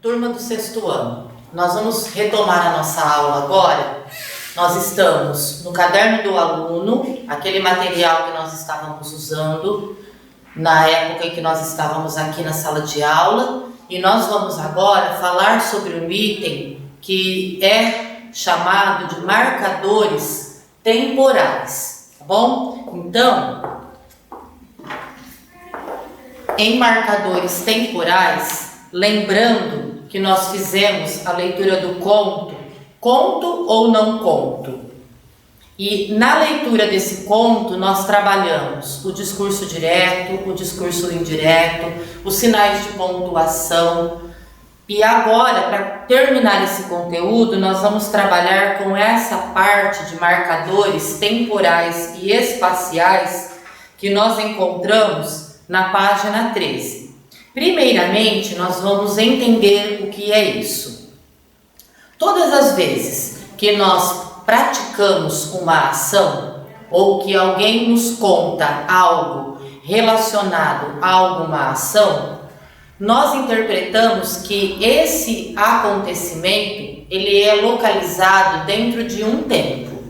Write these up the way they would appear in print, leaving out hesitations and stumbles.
Turma do sexto ano, nós vamos retomar a nossa aula agora. Nós estamos no caderno do aluno, aquele material que nós estávamos usando na época em que nós estávamos aqui na sala de aula, e nós vamos agora falar sobre um item que é chamado de marcadores temporais, tá bom? Então, em marcadores temporais, lembrando que nós fizemos a leitura do conto ou não conto. E na leitura desse conto nós trabalhamos o discurso direto, o discurso indireto, os sinais de pontuação. E agora, para terminar esse conteúdo, nós vamos trabalhar com essa parte de marcadores temporais e espaciais que nós encontramos na página 13. Primeiramente, nós vamos entender o que é isso. Todas as vezes que nós praticamos uma ação ou que alguém nos conta algo relacionado a alguma ação, nós interpretamos que esse acontecimento ele é localizado dentro de um tempo.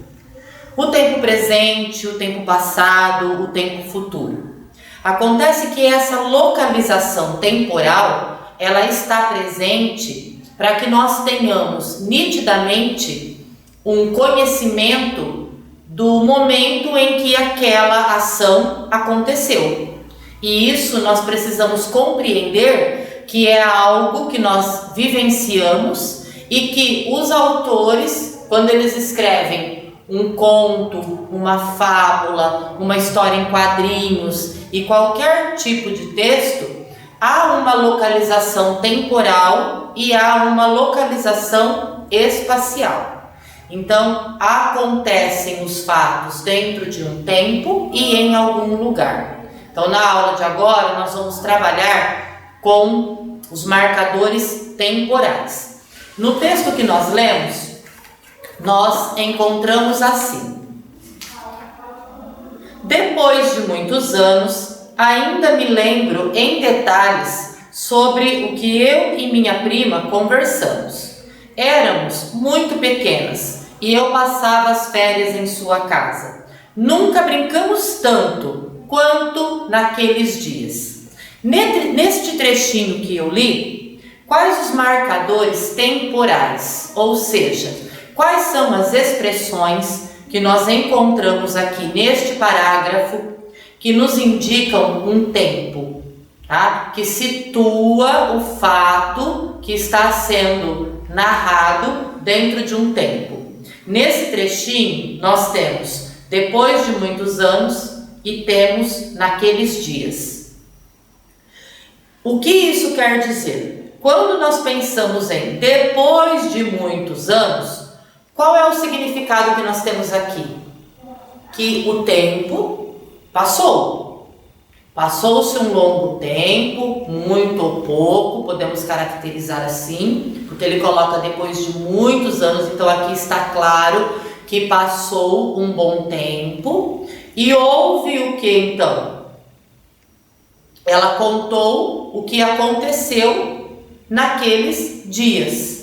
O tempo presente, o tempo passado, o tempo futuro. Acontece que essa localização temporal, ela está presente para que nós tenhamos nitidamente um conhecimento do momento em que aquela ação aconteceu. E isso nós precisamos compreender que é algo que nós vivenciamos e que os autores, quando eles escrevem um conto, uma fábula, uma história em quadrinhos e qualquer tipo de texto, há uma localização temporal e há uma localização espacial. Então, acontecem os fatos dentro de um tempo e em algum lugar. Então, na aula de agora, nós vamos trabalhar com os marcadores temporais. No texto que nós lemos, nós encontramos assim: depois de muitos anos, ainda me lembro em detalhes sobre o que eu e minha prima conversamos. Éramos muito pequenas e eu passava as férias em sua casa. Nunca brincamos tanto quanto naqueles dias. Neste trechinho que eu li, quais os marcadores temporais, ou seja, quais são as expressões que nós encontramos aqui neste parágrafo que nos indicam um tempo, tá? Que situa o fato que está sendo narrado dentro de um tempo. Nesse trechinho nós temos depois de muitos anos e temos naqueles dias. O que isso quer dizer? Quando nós pensamos em depois de muitos anos, qual é o significado que nós temos aqui? Que o tempo passou. Passou-se um longo tempo, muito ou pouco, podemos caracterizar assim, porque ele coloca depois de muitos anos, então aqui está claro que passou um bom tempo. E houve o que então? Ela contou o que aconteceu naqueles dias.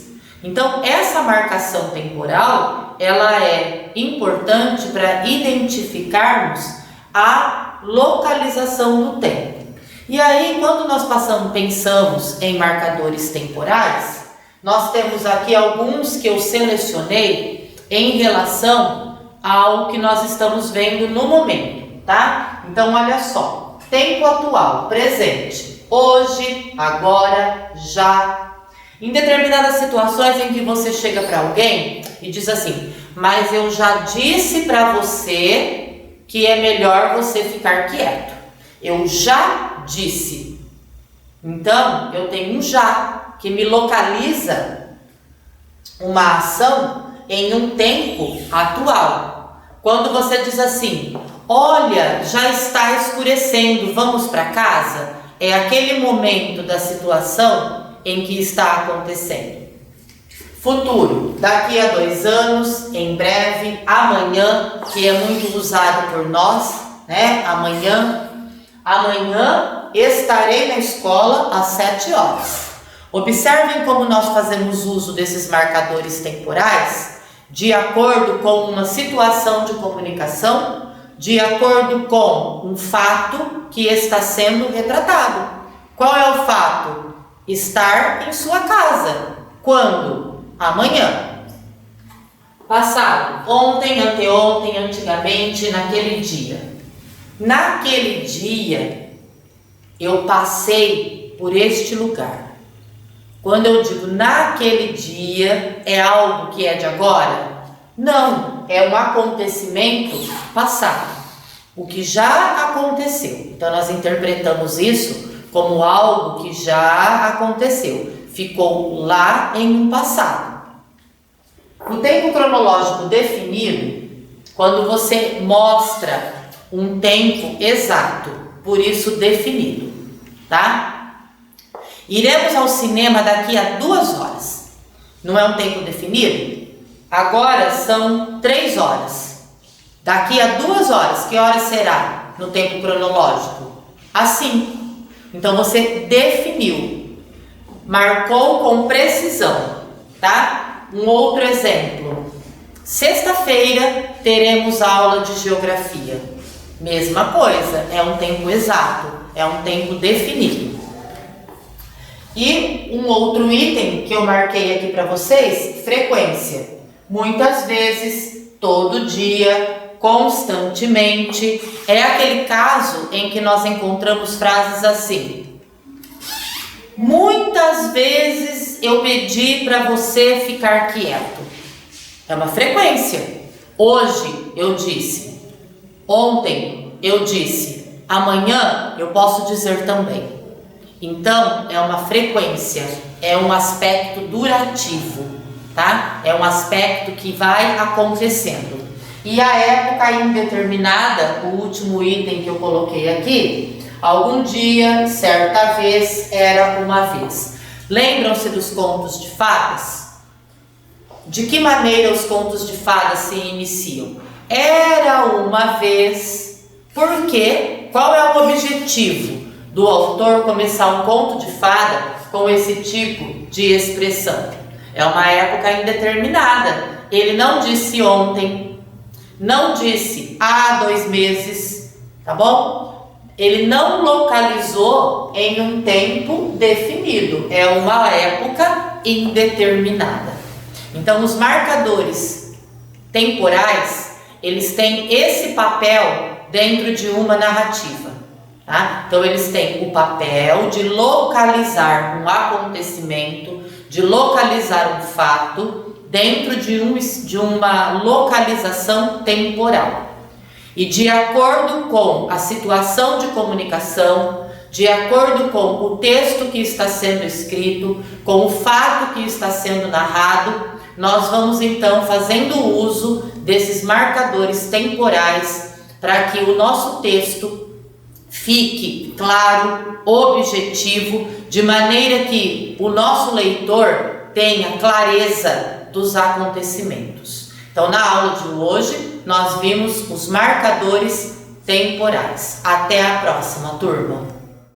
Então, essa marcação temporal, ela é importante para identificarmos a localização do tempo. E aí, quando nós pensamos em marcadores temporais, nós temos aqui alguns que eu selecionei em relação ao que nós estamos vendo no momento, tá? Então, olha só. Tempo atual, presente, hoje, agora, já. Em determinadas situações em que você chega para alguém e diz assim: mas eu já disse para você que é melhor você ficar quieto. Eu já disse. Então, eu tenho um já que me localiza uma ação em um tempo atual. Quando você diz assim: olha, já está escurecendo, vamos para casa? É aquele momento da situação em que está acontecendo. Futuro, daqui a 2 anos, em breve, amanhã, que é muito usado por nós, né? Amanhã estarei na escola às 7 horas. Observem como nós fazemos uso desses marcadores temporais de acordo com uma situação de comunicação, de acordo com um fato que está sendo retratado. Qual é o fato? Estar em sua casa. Quando? Amanhã. Passado, ontem, anteontem, antigamente, naquele dia. Naquele dia, eu passei por este lugar. Quando eu digo naquele dia, é algo que é de agora? Não, é um acontecimento passado, o que já aconteceu. Então, nós interpretamos isso como algo que já aconteceu, ficou lá em um passado. O tempo cronológico definido, quando você mostra um tempo exato, por isso definido, tá? Iremos ao cinema daqui a 2 horas. Não é um tempo definido? Agora são 3 horas. Daqui a 2 horas, que hora será no tempo cronológico? Assim. Então você definiu, marcou com precisão, tá? Um outro exemplo. Sexta-feira teremos aula de geografia. Mesma coisa, é um tempo exato, é um tempo definido. E um outro item que eu marquei aqui para vocês, frequência. Muitas vezes, todo dia, constantemente. É aquele caso em que nós encontramos frases assim: muitas vezes eu pedi para você ficar quieto. É uma frequência. Hoje eu disse, ontem eu disse, amanhã eu posso dizer também. Então é uma frequência, é um aspecto durativo, tá? É um aspecto que vai acontecendo. E a época indeterminada, o último item que eu coloquei aqui, algum dia, certa vez, era uma vez. Lembram-se dos contos de fadas? De que maneira os contos de fadas se iniciam? Era uma vez. Por quê? Qual é o objetivo do autor começar um conto de fada com esse tipo de expressão? É uma época indeterminada. Ele não disse ontem, não disse há 2 meses, tá bom? Ele não localizou em um tempo definido, é uma época indeterminada. Então, os marcadores temporais, eles têm esse papel dentro de uma narrativa, tá? Então, eles têm o papel de localizar um acontecimento, de localizar um fato dentro de uma localização temporal. E de acordo com a situação de comunicação, de acordo com o texto que está sendo escrito, com o fato que está sendo narrado, nós vamos então fazendo uso desses marcadores temporais para que o nosso texto fique claro, objetivo, de maneira que o nosso leitor tenha clareza dos acontecimentos. Então, na aula de hoje, nós vimos os marcadores temporais. Até a próxima, turma!